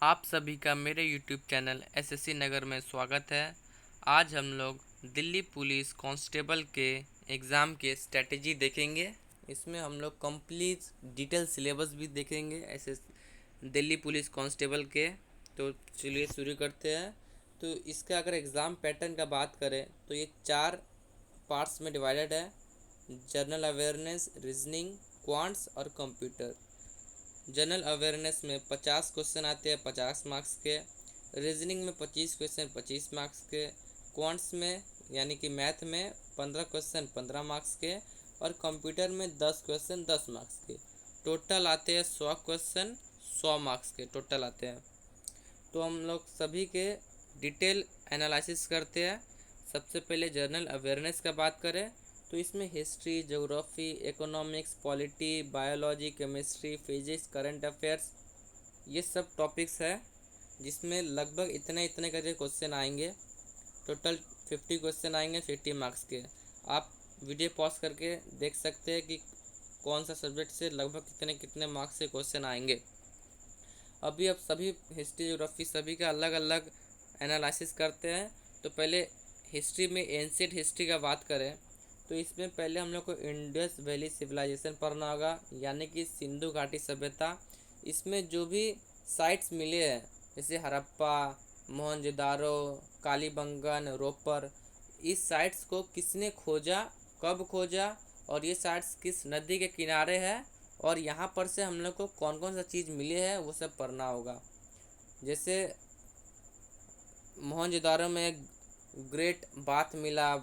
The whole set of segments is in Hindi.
आप सभी का मेरे YouTube चैनल एसएससी नगर में स्वागत है। आज हम लोग दिल्ली पुलिस कांस्टेबल के एग्ज़ाम के स्ट्रेटजी देखेंगे। इसमें हम लोग कंप्लीट डिटेल सिलेबस भी देखेंगे ऐसे दिल्ली पुलिस कांस्टेबल के। तो चलिए शुरू करते हैं। तो इसका अगर एग्ज़ाम पैटर्न का बात करें तो ये 4 पार्ट्स में डिवाइडेड है: जनरल अवेयरनेस, रीजनिंग, क्वांट्स और कंप्यूटर। जनरल अवेयरनेस में 50 क्वेश्चन आते हैं 50 मार्क्स के, रीजनिंग में 25 क्वेश्चन 25 मार्क्स के, क्वांट्स में यानी कि मैथ में 15 क्वेश्चन 15 मार्क्स के और कंप्यूटर में 10 क्वेश्चन 10 मार्क्स के। टोटल आते हैं 100 क्वेश्चन 100 मार्क्स के टोटल आते हैं। तो हम लोग सभी के डिटेल एनालिसिस करते हैं। सबसे पहले जनरल अवेयरनेस का बात करें तो इसमें history, geography, economics, polity, biology, chemistry, physics, current affairs, ये सब टॉपिक्स है जिसमें लगभग इतने इतने करके क्वेश्चन आएंगे। टोटल 50 क्वेश्चन आएंगे 50 मार्क्स के। आप वीडियो पॉज करके देख सकते हैं कि कौन सा सब्जेक्ट से लगभग कितने कितने मार्क्स के क्वेश्चन आएंगे। अभी अब सभी हिस्ट्री, ज्योग्राफी सभी का अलग अलग एनालिसिस करते हैं। तो पहले हिस्ट्री में एंशिएंट हिस्ट्री का बात करें तो इसमें पहले हम लोग को इंडस वैली सिविलाइजेशन पढ़ना होगा, यानी कि सिंधु घाटी सभ्यता। इसमें जो भी साइट्स मिले हैं जैसे हड़प्पा, मोहनजोदारो, कालीबंगन, रोपर, इस साइट्स को किसने खोजा, कब खोजा और ये साइट्स किस नदी के किनारे है और यहाँ पर से हम लोग को कौन कौन सा चीज़ मिले है वो सब पढ़ना होगा। जैसे मोहनजोदारो में ग्रेट बाथ मिला,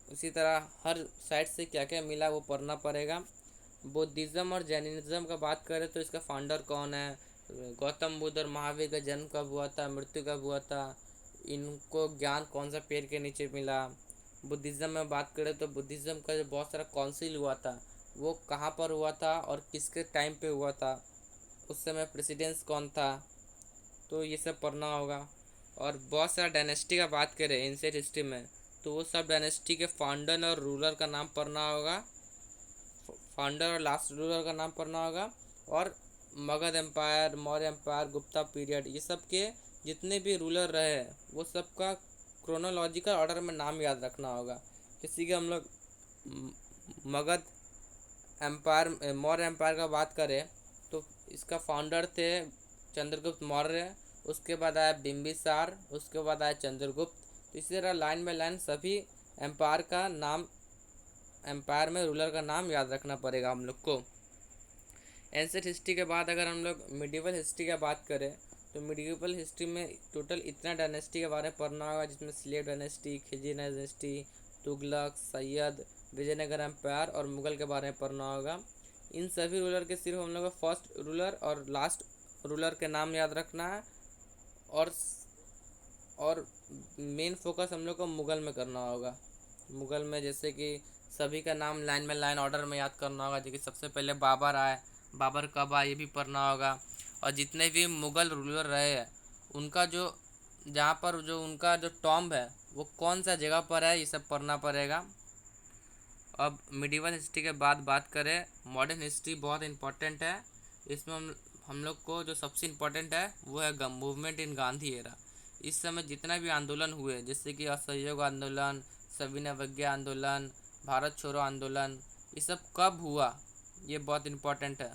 उसी तरह हर साइड से क्या क्या मिला वो पढ़ना पड़ेगा। बुद्धिज़्म और जैनिज़्म का बात करें तो इसका फाउंडर कौन है, गौतम बुद्ध और महावीर का जन्म कब हुआ था, मृत्यु कब हुआ था, इनको ज्ञान कौन सा पेड़ के नीचे मिला। बुद्धिज़्म में बात करें तो बुद्धिज़्म का जो बहुत सारा काउंसिल हुआ था वो कहाँ पर हुआ था और किसके टाइम पे हुआ था, उस समय प्रेसिडेंस कौन था, तो ये सब पढ़ना होगा। और बहुत सारा डायनेस्टी का बात करें एंशिएंट हिस्ट्री में तो वो सब डायनेस्टी के फाउंडर और रूलर का नाम पढ़ना होगा, फाउंडर और लास्ट रूलर का नाम पढ़ना होगा। और Magadh empire, Maurya empire, Gupta period, ये सब के जितने भी रूलर रहे वो सब का क्रोनोलॉजिकल ऑर्डर में नाम याद रखना होगा। जैसे कि हम लोग मगध एम्पायर, मौर्य एम्पायर का बात करें तो इसका फाउंडर थे चंद्रगुप्त मौर्य, उसके बाद आया बिम्बिसार, उसके बाद आया चंद्रगुप्त। तो इसी तरह लाइन बाय लाइन सभी एम्पायर का नाम, एम्पायर में रूलर का नाम याद रखना पड़ेगा हम लोग को। एंशिएंट हिस्ट्री के बाद अगर हम लोग मिडिवल हिस्ट्री का बात करें तो मिडिवल हिस्ट्री में टोटल इतना डायनेस्टी के बारे में पढ़ना होगा जिसमें slave dynasty, Khilji dynasty, Tughlaq, Sayyid, Vijayanagara empire और मुगल के बारे में पढ़ना होगा। इन सभी रूलर के सिर्फ हम लोग को फर्स्ट रूलर और लास्ट रूलर के नाम याद रखना है। और मेन फोकस हम लोग को मुग़ल में करना होगा। मुग़ल में जैसे कि सभी का नाम लाइन में लाइन ऑर्डर में याद करना होगा। जैसे सबसे पहले बाबर आए, बाबर कब आए ये भी पढ़ना होगा। और जितने भी मुग़ल रूलर रहे हैं उनका जो, जहाँ पर जो उनका जो टॉम्ब है वो कौन सा जगह पर है, ये सब पढ़ना पड़ेगा। अब मिडिवल हिस्ट्री के बाद बात करें, मॉडर्न हिस्ट्री बहुत इंपॉर्टेंट है। इसमें हम लोग को जो सबसे इम्पोर्टेंट है वो है मूवमेंट इन गांधी एरा। इस समय जितना भी आंदोलन हुए जैसे कि असहयोग आंदोलन, सविनय अवज्ञा आंदोलन, भारत छोड़ो आंदोलन, ये सब कब हुआ ये बहुत इम्पोर्टेंट है।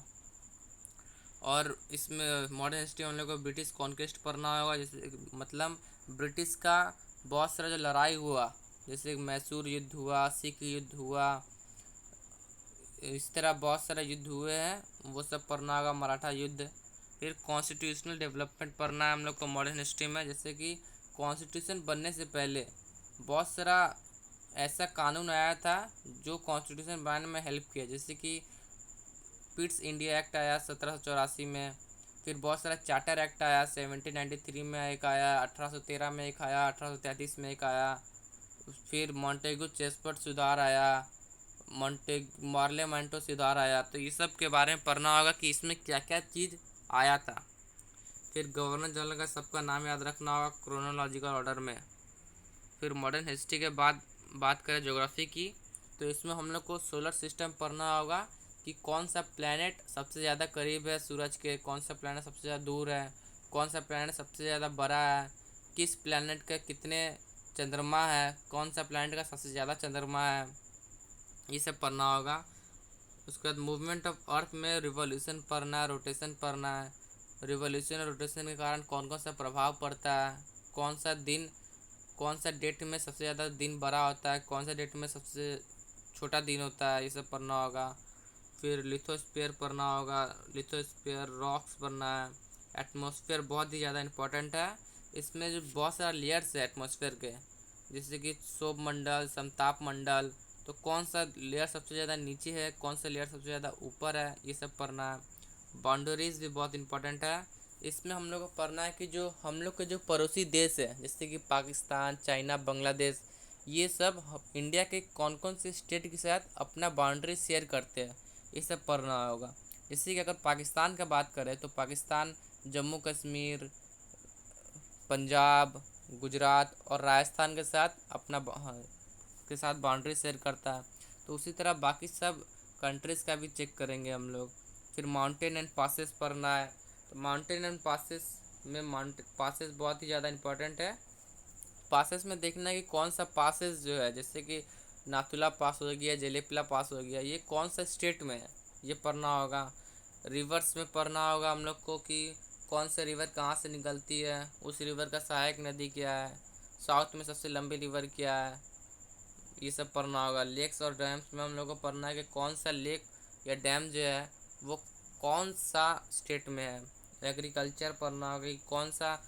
और इसमें मॉडर्न हिस्ट्री में हम लोग को ब्रिटिश कॉन्क्वेस्ट पढ़ना होगा। जैसे मतलब ब्रिटिश का बहुत सारा जो लड़ाई हुआ, जैसे मैसूर युद्ध हुआ, सिख युद्ध हुआ, इस तरह बहुत सारे युद्ध हुए हैं वो सब पढ़ना होगा, मराठा युद्ध। फिर कॉन्स्टिट्यूशनल डेवलपमेंट पढ़ना है हम लोग को मॉडर्न हिस्ट्री में। जैसे कि कॉन्स्टिट्यूशन बनने से पहले बहुत सारा ऐसा कानून आया था जो कॉन्स्टिट्यूशन बनाने में हेल्प किया। जैसे कि पिट्स इंडिया एक्ट आया 1784 में, फिर बहुत सारा चार्टर एक्ट आया 1793 में, एक आया 1813 में, एक आया 1833 में, एक आया। फिर मॉन्टेगू चेस्टफोर्ड सुधार आया, मार्लेमेंटो सुधार आया। तो ये सब के बारे में पढ़ना होगा कि इसमें क्या क्या चीज़ आया था। फिर गवर्नर जनरल का सबका नाम याद रखना होगा क्रोनोलॉजिकल ऑर्डर में। फिर मॉडर्न हिस्ट्री के बाद बात करें ज्योग्राफी की तो इसमें हम लोग को सोलर सिस्टम पढ़ना होगा कि कौन सा प्लैनेट सबसे ज़्यादा करीब है सूरज के, कौन सा प्लैनेट सबसे ज़्यादा दूर है, कौन सा प्लैनेट सबसे ज़्यादा बड़ा है, किस प्लैनेट के कितने चंद्रमा है, कौन सा प्लैनेट का सबसे ज़्यादा चंद्रमा है, ये सब पढ़ना होगा। उसके बाद मूवमेंट ऑफ अर्थ में रिवॉल्यूशन पढ़ना है, रोटेशन पढ़ना है। रिवॉल्यूशन और रोटेशन के कारण कौन कौन सा प्रभाव पड़ता है, कौन सा दिन, कौन सा डेट में सबसे ज़्यादा दिन बड़ा होता है, कौन सा डेट में सबसे छोटा दिन होता है, ये सब पढ़ना होगा। फिर लिथोस्फीयर पढ़ना होगा, लिथोस्फीयर रॉक्स पढ़ना है। एटमॉस्फेयर बहुत ही ज़्यादा इंपॉर्टेंट है, इसमें जो बहुत सारा लेयर्स है एटमॉस्फेयर के, जैसे कि क्षोभ मंडल, समताप मंडल, तो कौन सा लेयर सबसे ज़्यादा नीचे है, कौन सा लेयर सबसे ज़्यादा ऊपर है, ये सब पढ़ना है। बाउंड्रीज भी बहुत इंपॉर्टेंट है, इसमें हम लोग को पढ़ना है कि जो हम लोग के जो पड़ोसी देश है जैसे कि पाकिस्तान, चाइना, बांग्लादेश, ये सब इंडिया के कौन कौन से स्टेट के साथ अपना बाउंड्री शेयर करते हैं, ये सब पढ़ना होगा। जैसे कि अगर पाकिस्तान का बात करें तो पाकिस्तान जम्मू कश्मीर, पंजाब, गुजरात और राजस्थान के साथ अपना के साथ बाउंड्री शेयर करता है, तो उसी तरह बाकी सब कंट्रीज़ का भी चेक करेंगे हम लोग। फिर माउंटेन एंड पासेस पढ़ना है, तो माउंटेन एंड पासेस में पासेस बहुत ही ज़्यादा इंपॉर्टेंट है। पासेस में देखना है कि कौन सा पासेस जो है, जैसे कि नाथुला पास हो गया, जेलेपला पास हो गया, ये कौन सा स्टेट में है, ये पढ़ना होगा। रिवर्स में पढ़ना होगा हम लोग को कि कौन सा रिवर कहाँ से निकलती है, उस रिवर का सहायक नदी क्या है, साउथ में सबसे लंबी रिवर क्या है, ये सब पढ़ना होगा। लेक्स और डैम्स में हम लोग को पढ़ना है कि कौन सा लेक या डैम जो है वो कौन सा स्टेट में है। एग्रीकल्चर पढ़ना होगा कि कौन सा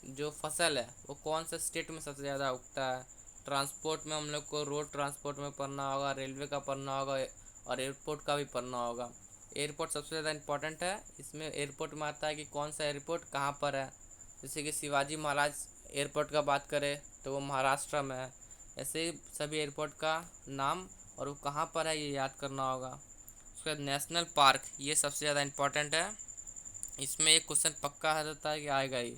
जो फसल है वो कौन सा स्टेट में सबसे ज़्यादा उगता है। ट्रांसपोर्ट में हम लोग को रोड ट्रांसपोर्ट में पढ़ना होगा, रेलवे का पढ़ना होगा और एयरपोर्ट का भी पढ़ना होगा। एयरपोर्ट सबसे ज़्यादा इंपॉर्टेंट है, इसमें एयरपोर्ट में आता है कि कौन सा एयरपोर्ट कहाँ पर है। जैसे कि शिवाजी महाराज एयरपोर्ट का बात करें तो वो महाराष्ट्र में है, ऐसे ही सभी एयरपोर्ट का नाम और वो कहाँ पर है ये याद करना होगा। उसके बाद नेशनल पार्क, ये सबसे ज़्यादा इंपॉर्टेंट है, इसमें एक क्वेश्चन पक्का आ जाता है कि आएगा ही।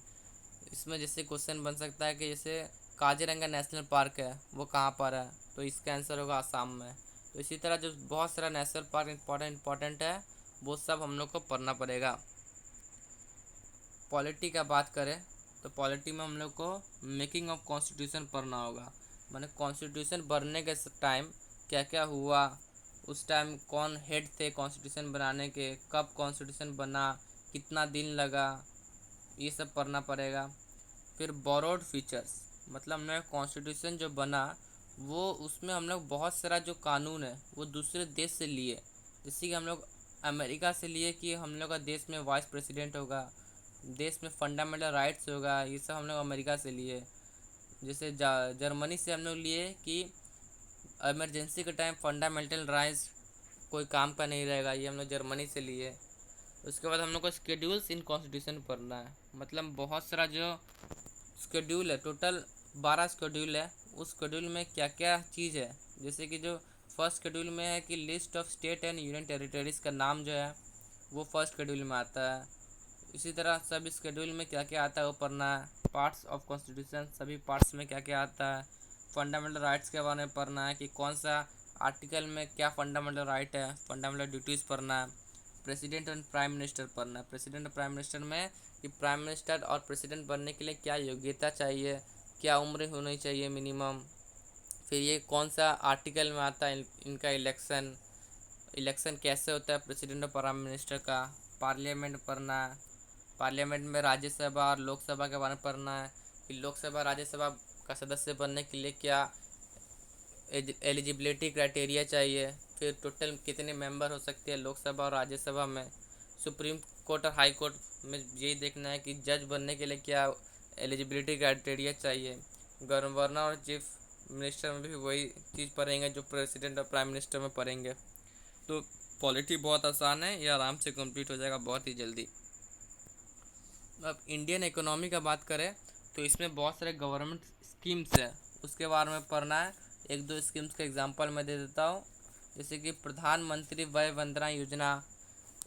इसमें जैसे क्वेश्चन बन सकता है कि जैसे काजीरंगा नेशनल पार्क है वो कहाँ पर है, तो इसका आंसर होगा असम में। तो इसी तरह जो बहुत सारा नेशनल पार्क इंपॉर्टेंट है वो सब हम लोग को पढ़ना पड़ेगा। पॉलिटी का बात करें तो पॉलिटी में हम लोग को मेकिंग ऑफ कॉन्स्टिट्यूशन पढ़ना होगा, माने कॉन्स्टिट्यूशन बनने के टाइम क्या क्या हुआ, उस टाइम कौन हेड थे कॉन्स्टिट्यूशन बनाने के, कब कॉन्स्टिट्यूशन बना, कितना दिन लगा, ये सब पढ़ना पड़ेगा। फिर बोरोड फीचर्स, मतलब हम लोग कॉन्स्टिट्यूशन जो बना वो उसमें हम लोग बहुत सारा जो कानून है वो दूसरे देश से लिए, जैसे कि हम लोग अमेरिका से लिए कि हम लोग का देश में वाइस प्रेसिडेंट होगा, देश में फंडामेंटल राइट्स होगा, ये सब हम लोग अमेरिका से लिए। जैसे जर्मनी से हम लोग लिए कि इमरजेंसी के टाइम फंडामेंटल राइट्स कोई काम का नहीं रहेगा, ये हम लोग जर्मनी से लिए। उसके बाद हम लोग को स्केड्यूल्स इन कॉन्स्टिट्यूशन पढ़ना है, मतलब बहुत सारा जो स्केड्यूल है, टोटल 12 स्केड्यूल है, उस स्केड्यूल में क्या क्या चीज़ है। जैसे कि जो फर्स्ट स्केड्यूल में है कि list of state and union territories का नाम जो है वो फर्स्ट स्केड्यूल में आता है। इसी तरह सब स्केड्यूल में क्या क्या आता है वो पढ़ना है। पार्ट्स ऑफ कॉन्स्टिट्यूशन, सभी पार्ट्स में क्या क्या आता है। फंडामेंटल राइट्स के बारे में पढ़ना है कि कौन सा आर्टिकल में क्या फंडामेंटल राइट है, फंडामेंटल ड्यूटीज़ पढ़ना है। प्रेसिडेंट एंड प्राइम मिनिस्टर पढ़ना है, प्रेसिडेंट और प्राइम मिनिस्टर में कि प्राइम मिनिस्टर और प्रेसिडेंट बनने के लिए क्या योग्यता चाहिए, क्या उम्र होनी चाहिए मिनिमम। फिर ये कौन सा आर्टिकल में आता है इनका इलेक्शन कैसे होता है प्रेसिडेंट और प्राइम मिनिस्टर का। पार्लियामेंट पढ़ना है, पार्लियामेंट में राज्यसभा और लोकसभा के बारे में पढ़ना है कि लोकसभा राज्यसभा का सदस्य बनने के लिए क्या एलिजिबिलिटी क्राइटेरिया चाहिए। फिर टोटल कितने मेंबर हो सकते हैं लोकसभा और राज्यसभा में। सुप्रीम कोर्ट और हाई कोर्ट में यही देखना है कि जज बनने के लिए क्या एलिजिबिलिटी क्राइटेरिया चाहिए। गवर्नर और चीफ मिनिस्टर में भी वही चीज़ पढ़ेंगे जो प्रेसिडेंट और प्राइम मिनिस्टर में पढ़ेंगे। तो पॉलिटी बहुत आसान है, ये आराम से कंप्लीट हो जाएगा बहुत ही जल्दी। अब इंडियन इकोनॉमी का बात करें तो इसमें बहुत सारे गवर्नमेंट स्कीम्स है, उसके बारे में पढ़ना है। एक दो स्कीम्स का एग्जांपल मैं दे देता हूँ, जैसे कि प्रधानमंत्री वय वंदना योजना,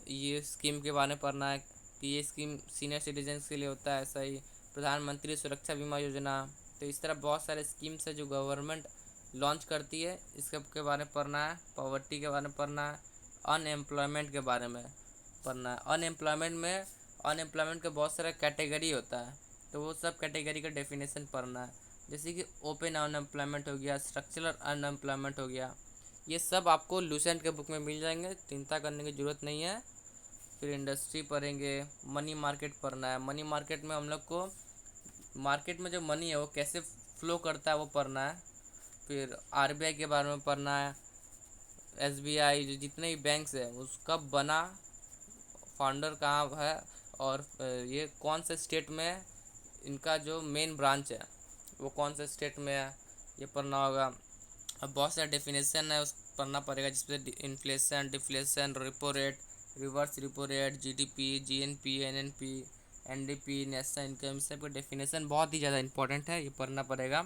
ये स्कीम के बारे में पढ़ना है कि ये स्कीम सीनियर सिटीजन्स के लिए होता है। ऐसा ही प्रधानमंत्री सुरक्षा बीमा योजना, तो इस तरह बहुत सारे स्कीम्स है जो गवर्नमेंट लॉन्च करती है, इसके बारे में पढ़ना है। पॉवर्टी के बारे में पढ़ना है। अनएम्प्लॉयमेंट के बारे में पढ़ना है। अनएम्प्लॉयमेंट में अनएम्प्लॉयमेंट का बहुत सारा कैटेगरी होता है, तो वो सब कैटेगरी का डेफिनेशन पढ़ना है। जैसे कि ओपन अनएम्प्लॉयमेंट हो गया, स्ट्रक्चरल अनएम्प्लॉयमेंट हो गया, ये सब आपको लूसेंट के बुक में मिल जाएंगे, चिंता करने की ज़रूरत नहीं है। फिर इंडस्ट्री पढ़ेंगे, मनी मार्केट पढ़ना है। मनी मार्केट में हम लोग को मार्केट में जो मनी है वो कैसे फ्लो करता है वो पढ़ना है। फिर आरबीआई के बारे में पढ़ना है, एसबीआई, जो जितने भी बैंक्स है उसका बना, फाउंडर कहाँ है, और ये कौन से स्टेट में है, इनका जो मेन ब्रांच है वो कौन से स्टेट में है, ये पढ़ना होगा। अब बहुत सारा डेफिनेशन है उस पढ़ना पड़ेगा, जिसमें inflation, deflation, repo rate, reverse repo rate, GDP, GNP, NNP, NDP, national income, सबका डेफिनेशन बहुत ही ज़्यादा इंपॉर्टेंट है, ये पढ़ना पड़ेगा।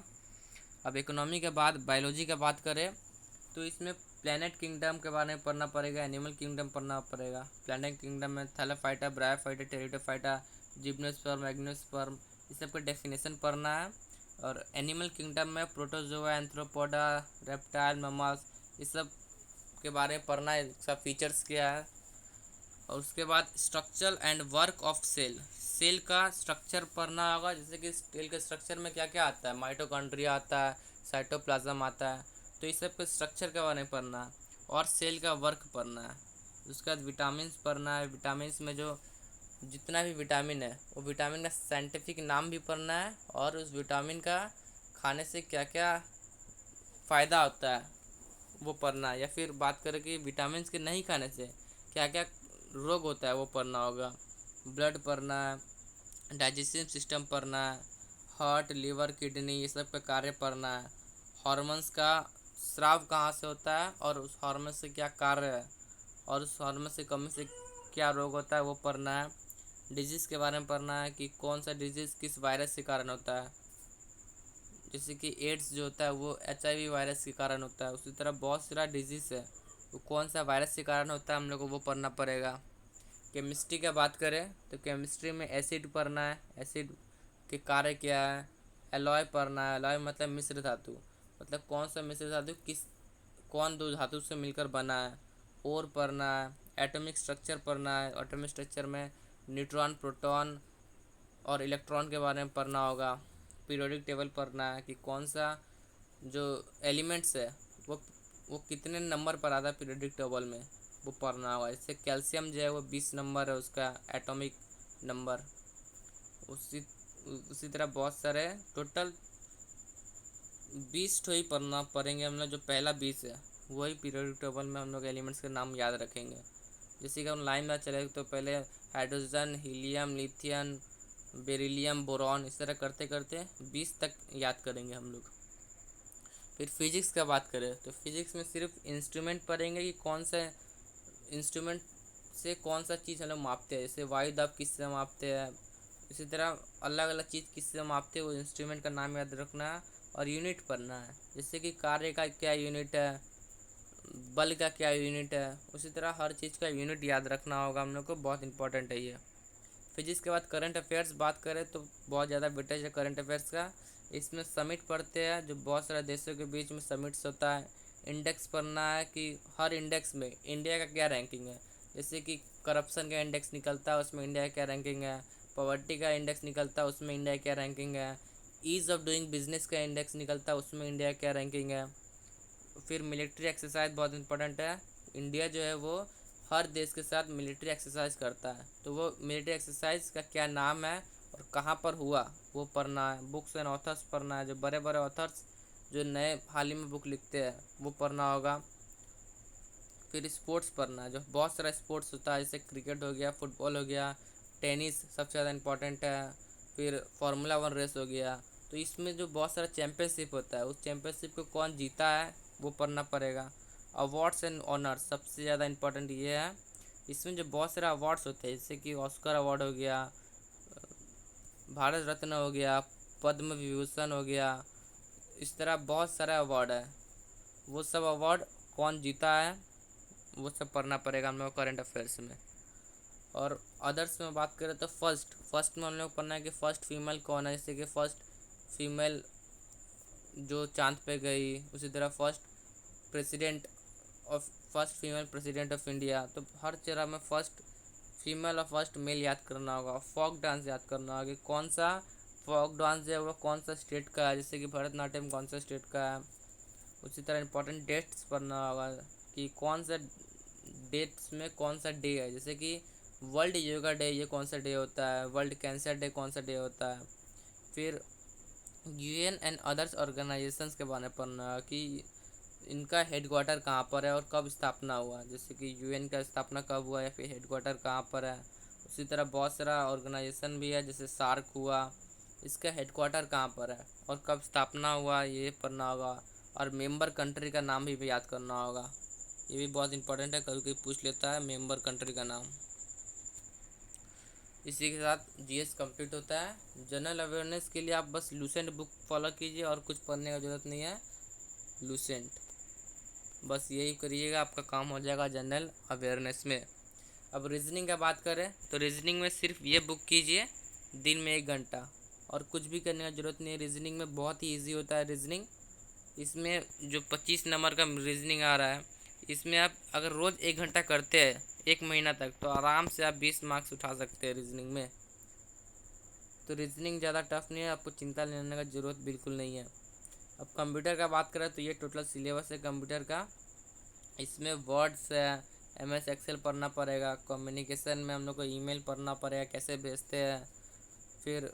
अब इकोनॉमी के बाद बायोलॉजी का बात करें तो इसमें प्लैनेट किंगडम के बारे में पढ़ना पड़ेगा, एनिमल किंगडम पढ़ना पड़ेगा। प्लैनेट किंगडम में थैलाफाइटा, ब्रायोफाइटा, टेरिडोफाइटा, जिम्नोस्पर्म, एग्नोस्पर्म, इस सब का डेफिनेशन पढ़ना है। और एनिमल किंगडम में प्रोटोजोआ, एंथ्रोपोडा, रेप्टाइल, ममाल्स, इस सब के बारे में पढ़ना है, सब फीचर्स क्या है। और उसके बाद structure and work of cell, cell का स्ट्रक्चर पढ़ना होगा। जैसे कि सेल के स्ट्रक्चर में क्या क्या आता है, माइटोकॉन्ड्रिया आता है, साइटोप्लाज्म आता है, तो इस सब के स्ट्रक्चर के बारे में पढ़ना है। और सेल का वर्क पढ़ना है। उसके बाद विटामिन पढ़ना है, विटामिन में जो जितना भी विटामिन है वो विटामिन का साइंटिफिक नाम भी पढ़ना है, और उस विटामिन का खाने से क्या क्या फ़ायदा होता है वो पढ़ना है। या फिर बात करें कि विटामिन के नहीं खाने से क्या क्या रोग होता है वो पढ़ना होगा। ब्लड पढ़ना है, डाइजेस्टिव सिस्टम पढ़ना है, हार्ट, लिवर, किडनी, ये सब का कार्य पढ़ना है। हॉर्मोन्स का स्राव कहाँ से होता है और उस हार्मोन से क्या कार्य है, और उस हार्मोन से कमी से क्या रोग होता है वो पढ़ना है। डिजीज़ के बारे में पढ़ना है कि कौन सा डिजीज़ किस वायरस के कारण होता है। जैसे कि एड्स जो होता है वो एचआईवी वायरस के कारण होता है, उसी तरह बहुत सारा डिजीज़ है वो कौन सा वायरस के कारण होता है हम लोग को वो पढ़ना पड़ेगा। केमिस्ट्री का बात करें तो केमिस्ट्री में एसिड पढ़ना है, एसिड के कार्य क्या है। एलॉय पढ़ना है, एलॉय मतलब मिश्र धातु, मतलब कौन सा मिश्र धातु किस कौन दो धातु से मिलकर बना है। और पढ़ना है, एटॉमिक स्ट्रक्चर पढ़ना है, एटॉमिक स्ट्रक्चर में न्यूट्रॉन, प्रोटॉन और इलेक्ट्रॉन के बारे में पढ़ना होगा। पीरियोडिक टेबल पढ़ना है कि कौन सा जो एलिमेंट्स है वो कितने नंबर पर आता है पीरियोडिक टेबल में, वो पढ़ना होगा। जैसे कैल्शियम जो है वो 20 नंबर है उसका एटॉमिक नंबर। उसी उसी तरह बहुत सारे टोटल 20 ठो ही पढ़ना पड़ेंगे हम लोग। जो पहला 20 है वही पीरियोडिक टेबल में हम लोग एलिमेंट्स के नाम याद रखेंगे। जैसे कि हम लाइन में चले तो पहले hydrogen, helium, lithium, beryllium, boron, इस तरह करते करते 20 तक याद करेंगे हम लोग। फिर फिजिक्स का बात करें तो फिजिक्स में सिर्फ इंस्ट्रूमेंट पढ़ेंगे कि कौन सा इंस्ट्रूमेंट से कौन सा चीज़ हम लोग मापते हैं। जैसे वायु दाब किससे मापते हैं, इसी तरह अलग अलग चीज़ किससे मापते हैं वो इंस्ट्रूमेंट का नाम याद रखना है। और यूनिट पढ़ना है, जैसे कि कार्य का क्या यूनिट है, बल का क्या यूनिट है, उसी तरह हर चीज़ का यूनिट याद रखना होगा हम लोग को, बहुत इंपॉर्टेंट है ये। फिजिक्स के बाद करंट अफेयर्स बात करें तो बहुत ज़्यादा वेटेज है करंट अफेयर्स का। इसमें समिट पढ़ते हैं, जो बहुत सारे देशों के बीच में समिट्स होता है। इंडेक्स पढ़ना है कि हर इंडेक्स में इंडिया का क्या रैंकिंग है। जैसे कि करप्शन का इंडेक्स निकलता है उसमें इंडिया का क्या रैंकिंग है, पॉवर्टी का इंडेक्स निकलता है उसमें इंडिया का क्या रैंकिंग है, ईज़ ऑफ डूइंग बिजनेस का इंडेक्स निकलता है उसमें इंडिया का क्या रैंकिंग है। फिर मिलिट्री एक्सरसाइज बहुत इंपॉर्टेंट है। इंडिया जो है वो हर देश के साथ मिलिट्री एक्सरसाइज करता है, तो वो मिलिट्री एक्सरसाइज का क्या नाम है और कहाँ पर हुआ वो पढ़ना है। बुक्स एंड ऑथर्स पढ़ना है, जो बड़े बड़े ऑथर्स जो नए हाल ही में बुक लिखते हैं वो पढ़ना होगा। फिर स्पोर्ट्स पढ़ना है, जो बहुत सारा स्पोर्ट्स होता है, जैसे क्रिकेट हो गया, फुटबॉल हो गया, टेनिस सबसे ज़्यादा इंपॉर्टेंट है। फिर फार्मूला 1 रेस हो गया, तो इसमें जो बहुत सारा चैम्पियनशिप होता है उस चैम्पियनशिप को कौन जीता है वो पढ़ना पड़ेगा। अवार्ड्स एंड ऑनर्स सबसे ज़्यादा इंपॉर्टेंट ये है। इसमें जो बहुत सारे अवार्ड्स होते हैं, जैसे कि ऑस्कर अवार्ड हो गया, भारत रत्न हो गया, पद्म विभूषण हो गया, इस तरह बहुत सारा अवार्ड है, वो सब अवार्ड कौन जीता है वो सब पढ़ना पड़ेगा हम लोग करंट अफेयर्स में। और अदर्स में बात करें तो फर्स्ट में हम लोग पढ़ना है कि फ़र्स्ट फीमेल कौन है। जैसे कि फ़र्स्ट फीमेल जो चांद पे गई, उसी तरह first female president of India, तो हर जगह में फर्स्ट फीमेल और फर्स्ट मेल याद करना होगा। फोक डांस याद करना होगा कि कौन सा फोक डांस है वो कौन सा स्टेट का है, जैसे कि भरतनाट्यम कौन सा स्टेट का है। उसी तरह इंपॉर्टेंट डेट्स पढ़ना होगा कि कौन सा डेट्स में कौन सा डे है, जैसे कि वर्ल्ड योगा डे ये कौन सा डे होता है, वर्ल्ड कैंसर डे कौन सा डे होता है। फिर यूएन एंड अदर्स ऑर्गेनाइजेशंस के बारे में पढ़ना है कि इनका हेडक्वार्टर कहाँ पर है और कब स्थापना हुआ, जैसे कि यूएन का स्थापना कब हुआ या फिर हेडक्वार्टर कहाँ पर है। उसी तरह बहुत सारा ऑर्गेनाइजेशन भी है जैसे सार्क हुआ, इसका हेडक्वार्टर कहाँ पर है और कब स्थापना हुआ ये पढ़ना होगा। और मेंबर कंट्री का नाम भी याद करना होगा, ये भी बहुत इंपॉर्टेंट है, कभी कभी पूछ लेता है मेंबर कंट्री का नाम। इसी के साथ जीएस कंप्लीट होता है। जनरल अवेयरनेस के लिए आप बस लूसेंट बुक फॉलो कीजिए और कुछ पढ़ने का ज़रूरत नहीं है। लूसेंट बस यही करिएगा, आपका काम हो जाएगा जनरल अवेयरनेस में। अब रीजनिंग का बात करें तो रीजनिंग में सिर्फ ये बुक कीजिए दिन में 1 घंटा, और कुछ भी करने का ज़रूरत नहीं है। रीजनिंग में बहुत ही ईजी होता है रीजनिंग। इसमें जो 25 नंबर का रीजनिंग आ रहा है, इसमें आप अगर रोज़ 1 घंटा करते हैं 1 महीना तक तो आराम से आप 20 मार्क्स उठा सकते हैं रीजनिंग में। तो रीजनिंग ज़्यादा टफ नहीं है, आपको चिंता लेने का ज़रूरत बिल्कुल नहीं है। अब कंप्यूटर का बात करें तो ये टोटल सिलेबस है कंप्यूटर का। इसमें वर्ड्स है, एमएस एक्सेल पढ़ना पड़ेगा, कम्युनिकेशन में हम लोग को ईमेल पढ़ना पड़ेगा कैसे भेजते हैं, फिर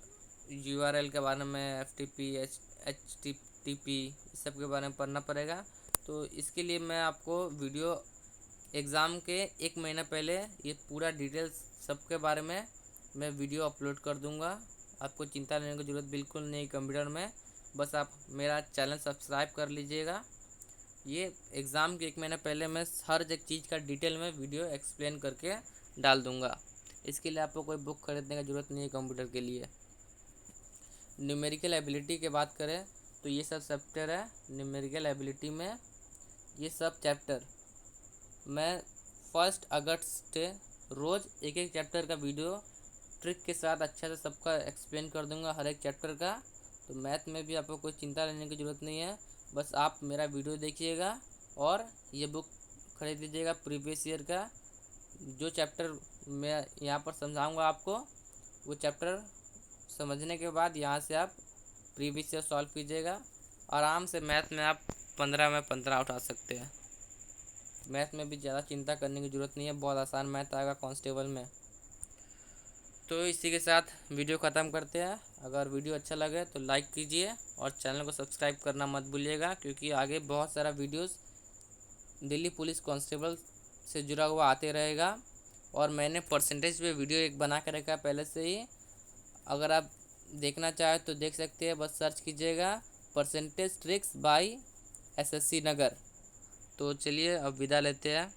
यूआरएल के बारे में, एफटीपी, एचटीटीपी इस सब के बारे में पढ़ना पड़ेगा। तो इसके लिए मैं आपको वीडियो एग्ज़ाम के 1 महीना पहले ये पूरा डिटेल्स सबके बारे में मैं वीडियो अपलोड कर दूंगा। आपको चिंता लेने की ज़रूरत बिल्कुल नहीं कंप्यूटर में, बस आप मेरा चैनल सब्सक्राइब कर लीजिएगा। ये एग्ज़ाम के 1 महीना पहले मैं हर एक चीज़ का डिटेल में वीडियो एक्सप्लेन करके डाल दूंगा। इसके लिए आपको कोई बुक खरीदने की ज़रूरत नहीं है कंप्यूटर के लिए। न्यूमेरिकल एबिलिटी की बात करें तो ये सब चैप्टर है न्यूमेरिकल एबिलिटी में। ये सब चैप्टर मैं 1 अगस्त से रोज़ एक एक चैप्टर का वीडियो ट्रिक के साथ अच्छा से सबका एक्सप्लेन कर दूंगा हर एक चैप्टर का। तो मैथ में भी आपको कोई चिंता लेने की ज़रूरत नहीं है, बस आप मेरा वीडियो देखिएगा और ये बुक खरीद लीजिएगा प्रीवियस ईयर का। जो चैप्टर मैं यहाँ पर समझाऊंगा आपको, वो चैप्टर समझने के बाद यहाँ से आप प्रीवियस ईयर सॉल्व कीजिएगा। आराम से मैथ में आप 15 में 15 उठा सकते हैं। मैथ में भी ज़्यादा चिंता करने की ज़रूरत नहीं है, बहुत आसान मैथ आएगा कांस्टेबल में। तो इसी के साथ वीडियो ख़त्म करते हैं। अगर वीडियो अच्छा लगे तो लाइक कीजिए और चैनल को सब्सक्राइब करना मत भूलिएगा, क्योंकि आगे बहुत सारा वीडियोस दिल्ली पुलिस कांस्टेबल से जुड़ा हुआ आते रहेगा। और मैंने परसेंटेज पे वीडियो एक बना के रखा है पहले से ही, अगर आप देखना चाहें तो देख सकते हैं, बस सर्च कीजिएगा परसेंटेज ट्रिक्स बाय एसएससी नगर। तो चलिए अब विदा लेते हैं।